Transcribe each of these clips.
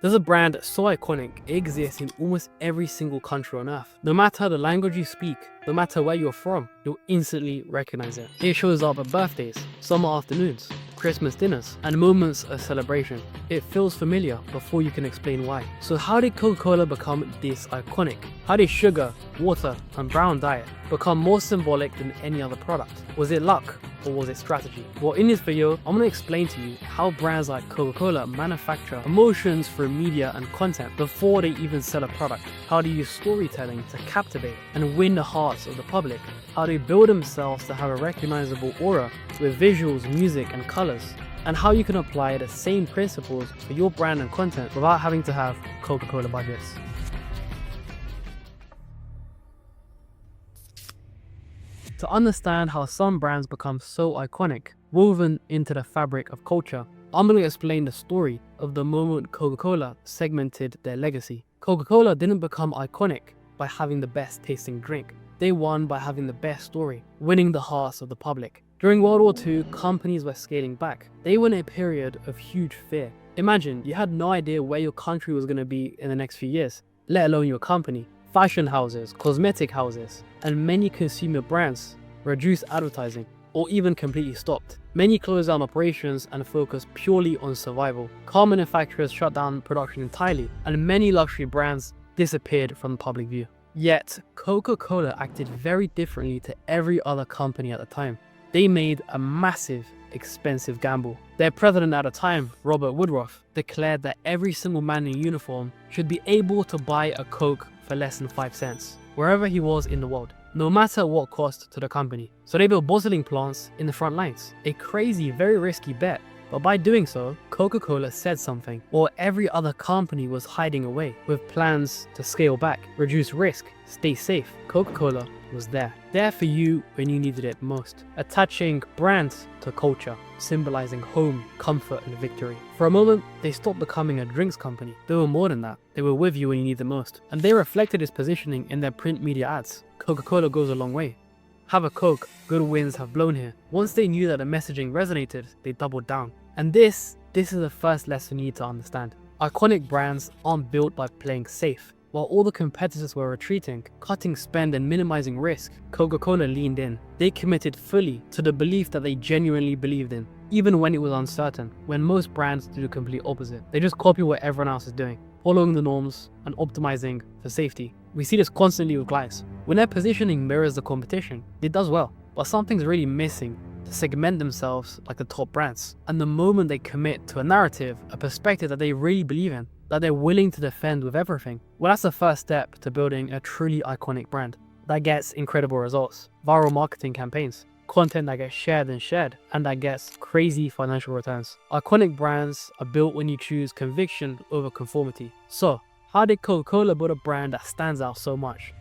There's a brand so iconic, it exists in almost every single country on earth. No matter the language you speak, no matter where you're from, you'll instantly recognize it. It shows up at birthdays, summer afternoons, Christmas dinners, and moments of celebration. It feels familiar before you can explain why. So how did Coca-Cola become this iconic? How did sugar, water, and brown diet become more symbolic than any other product? Was it luck? Or was it strategy? Well, in this video, I'm going to explain to you how brands like Coca-Cola manufacture emotions through media and content before they even sell a product. How they use storytelling to captivate and win the hearts of the public. How they build themselves to have a recognizable aura with visuals, music, and colors. And how you can apply the same principles for your brand and content without having to have Coca-Cola budgets. To understand how some brands become so iconic, woven into the fabric of culture, I'm going to explain the story of the moment Coca-Cola segmented their legacy. Coca-Cola didn't become iconic by having the best tasting drink. They won by having the best story, winning the hearts of the public. During World War II, companies were scaling back. They were in a period of huge fear. Imagine you had no idea where your country was going to be in the next few years, let alone your company. Fashion houses, cosmetic houses, and many consumer brands reduced advertising or even completely stopped. Many closed down operations and focused purely on survival. Car manufacturers shut down production entirely, and many luxury brands disappeared from the public view. Yet, Coca-Cola acted very differently to every other company at the time. They made a massive, expensive gamble. Their president at the time, Robert Woodruff, declared that every single man in uniform should be able to buy a Coke for less than 5 cents, wherever he was in the world, no matter what cost to the company. So they built bottling plants in the front lines. A crazy, very risky bet. But by doing so, Coca-Cola said something, while every other company was hiding away, with plans to scale back, reduce risk, stay safe. Coca-Cola was there for you when you needed it most, attaching brands to culture, symbolizing home, comfort, and victory. For a moment, they stopped becoming a drinks company. They were more than that. They were with you when you need them most. And they reflected its positioning in their print media ads. Coca-Cola goes a long way. Have a Coke, good winds have blown here. Once they knew that the messaging resonated, they doubled down. And this is the first lesson you need to understand. Iconic brands aren't built by playing safe. While all the competitors were retreating, cutting spend and minimizing risk, Coca-Cola leaned in. They committed fully to the belief that they genuinely believed in, even when it was uncertain, when most brands do the complete opposite. They just copy what everyone else is doing, following the norms and optimizing for safety. We see this constantly with clients. When their positioning mirrors the competition, it does well, but something's really missing to segment themselves like the top brands. And the moment they commit to a narrative, a perspective that they really believe in, that they're willing to defend with everything, well, that's the first step to building a truly iconic brand that gets incredible results, viral marketing campaigns, content that gets shared and that gets crazy financial returns. Iconic brands are built when you choose conviction over conformity. So, how did Coca-Cola build a brand that stands out so much?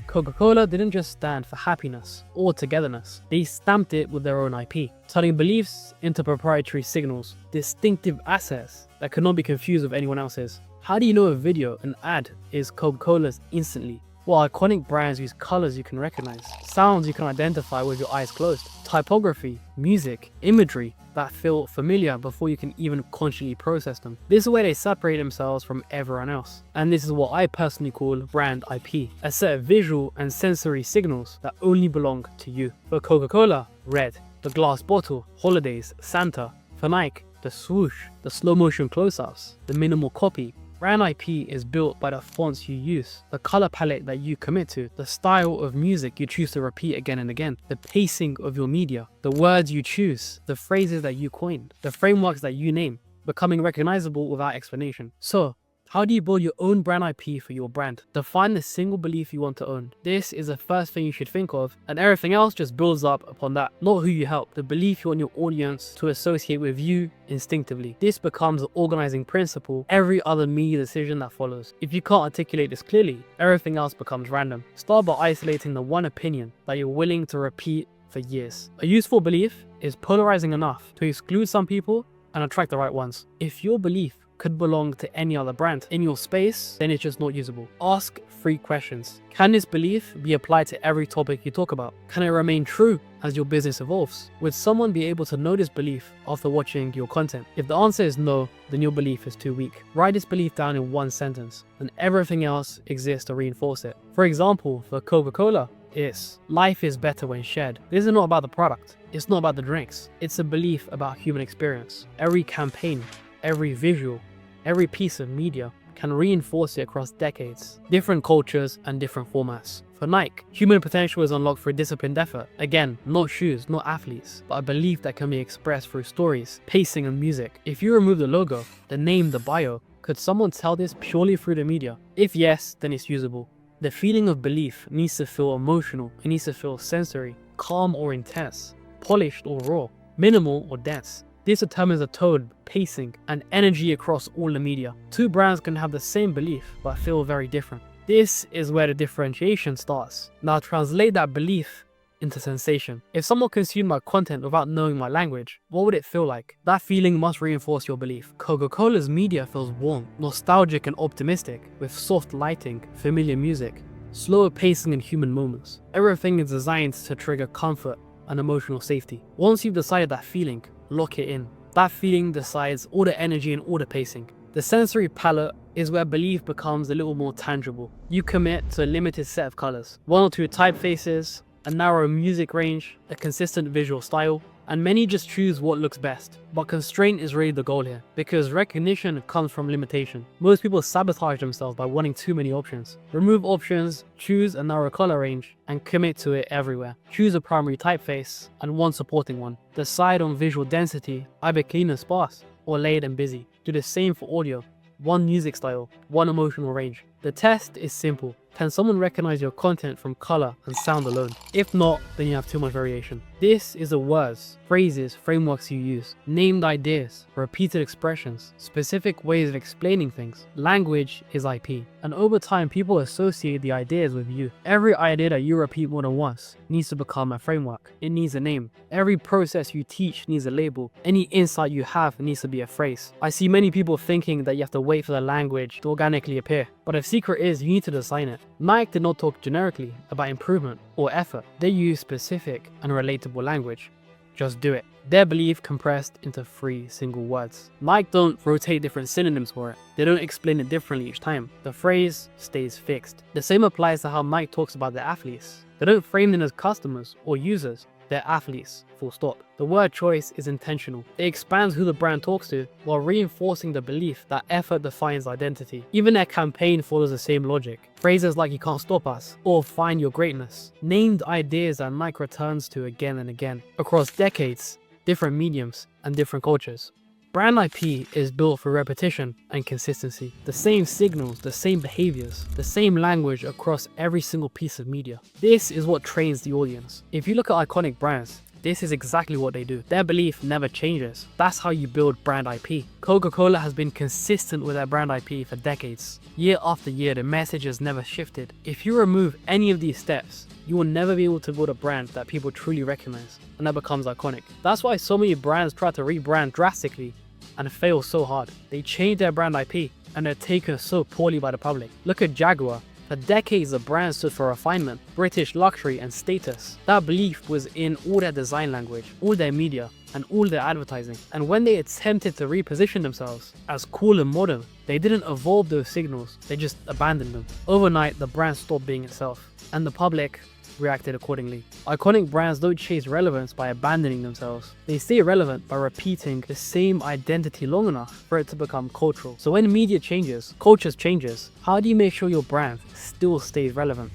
Coca-Cola didn't just stand for happiness or togetherness. They stamped it with their own IP, turning beliefs into proprietary signals, distinctive assets that cannot be confused with anyone else's. How do you know a video, an ad, is Coca-Cola's instantly? Well, iconic brands use colors you can recognize, sounds you can identify with your eyes closed, typography, music, imagery that feel familiar before you can even consciously process them. This is where they separate themselves from everyone else. And this is what I personally call brand IP, a set of visual and sensory signals that only belong to you. For Coca-Cola, red, the glass bottle, holidays, Santa. For Nike, the swoosh, the slow motion close-ups, the minimal copy. Brand IP is built by the fonts you use, the color palette that you commit to, the style of music you choose to repeat again and again, the pacing of your media, the words you choose, the phrases that you coin, the frameworks that you name, becoming recognizable without explanation. So, how do you build your own brand IP for your brand? Define the single belief you want to own. This is the first thing you should think of, and everything else just builds up upon that. Not who you help, the belief you want your audience to associate with you instinctively. This becomes the organizing principle every other media decision that follows. If you can't articulate this clearly, everything else becomes random. Start by isolating the one opinion that you're willing to repeat for years. A useful belief is polarizing enough to exclude some people and attract the right ones. If your belief could belong to any other brand in your space, then it's just not usable. Ask 3 questions. Can this belief be applied to every topic you talk about? Can it remain true as your business evolves? Would someone be able to know this belief after watching your content? If the answer is no, then your belief is too weak. Write this belief down in 1 sentence, and everything else exists to reinforce it. For example, for Coca-Cola, it's life is better when shared. This is not about the product. It's not about the drinks. It's a belief about human experience. Every campaign, every visual, every piece of media can reinforce it across decades, different cultures and different formats. For Nike, human potential is unlocked through disciplined effort. Again, not shoes, not athletes, but a belief that can be expressed through stories, pacing and music. If you remove the logo, the name, the bio, could someone tell this purely through the media? If yes, then it's usable. The feeling of belief needs to feel emotional, it needs to feel sensory, calm or intense, polished or raw, minimal or dense. This determines the tone, pacing, and energy across all the media. 2 brands can have the same belief, but feel very different. This is where the differentiation starts. Now translate that belief into sensation. If someone consumed my content without knowing my language, what would it feel like? That feeling must reinforce your belief. Coca-Cola's media feels warm, nostalgic and optimistic, with soft lighting, familiar music, slower pacing and human moments. Everything is designed to trigger comfort and emotional safety. Once you've decided that feeling, lock it in. That feeling decides all the energy and all the pacing. The sensory palette is where belief becomes a little more tangible. You commit to a limited set of colors, 1 or 2 typefaces, a narrow music range, a consistent visual style, and many just choose what looks best. But constraint is really the goal here, because recognition comes from limitation. Most people sabotage themselves by wanting too many options. Remove options, choose a narrow color range, and commit to it everywhere. Choose a primary typeface and 1 supporting one. Decide on visual density, either clean and sparse, or layered and busy. Do the same for audio. 1 music style, 1 emotional range. The test is simple. Can someone recognize your content from color and sound alone? If not, then you have too much variation. This is the words, phrases, frameworks you use, named ideas, repeated expressions, specific ways of explaining things. Language is IP, and over time people associate the ideas with you. Every idea that you repeat more than once needs to become a framework. It needs a name. Every process you teach needs a label. Any insight you have needs to be a phrase. I see many people thinking that you have to wait for the language to organically appear, but the secret is you need to design it. Nike did not talk generically about improvement or effort. They used specific and relatable language. Just do it. Their belief compressed into 3 single words. Nike don't rotate different synonyms for it. They don't explain it differently each time. The phrase stays fixed. The same applies to how Nike talks about their athletes. They don't frame them as customers or users. They're athletes, full stop. The word choice is intentional. It expands who the brand talks to while reinforcing the belief that effort defines identity. Even their campaign follows the same logic. Phrases like "you can't stop us" or "find your greatness." Named ideas that Nike returns to again and again. Across decades, different mediums, and different cultures. Brand IP is built for repetition and consistency. The same signals, the same behaviors, the same language across every single piece of media. This is what trains the audience. If you look at iconic brands, this is exactly what they do. Their belief never changes. That's how you build brand IP. Coca-Cola has been consistent with their brand IP for decades. Year after year, the message has never shifted. If you remove any of these steps, you will never be able to build a brand that people truly recognize and that becomes iconic. That's why so many brands try to rebrand drastically and fail so hard. They change their brand IP and they're taken so poorly by the public. Look at Jaguar. For decades, the brand stood for refinement, British luxury, and status. That belief was in all their design language, all their media, and all their advertising. And when they attempted to reposition themselves as cool and modern, they didn't evolve those signals, they just abandoned them. Overnight, the brand stopped being itself, and the public reacted accordingly. Iconic brands don't chase relevance by abandoning themselves. They stay relevant by repeating the same identity long enough for it to become cultural. So when media changes, culture changes, how do you make sure your brand still stays relevant?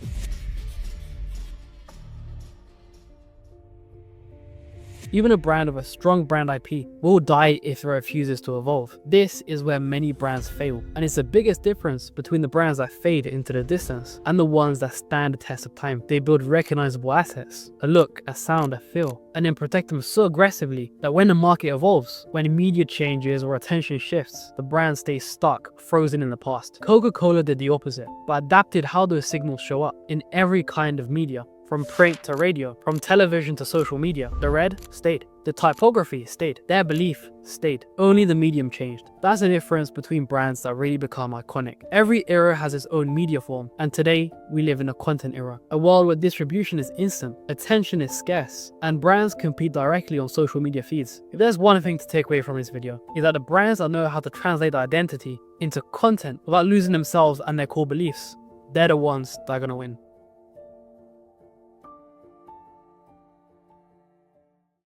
Even a brand with a strong brand IP will die if it refuses to evolve. This is where many brands fail, and it's the biggest difference between the brands that fade into the distance and the ones that stand the test of time. They build recognizable assets, a look, a sound, a feel, and then protect them so aggressively that when the market evolves, when media changes or attention shifts, the brand stays stuck, frozen in the past. Coca-Cola did the opposite, but adapted how those signals show up in every kind of media. from print to radio, from television to social media. The red stayed. The typography stayed. Their belief stayed. Only the medium changed. That's the difference between brands that really become iconic. Every era has its own media form, and today we live in a content era. A world where distribution is instant, attention is scarce, and brands compete directly on social media feeds. If there's one thing to take away from this video, is that the brands that know how to translate their identity into content without losing themselves and their core beliefs, they're the ones that are gonna win.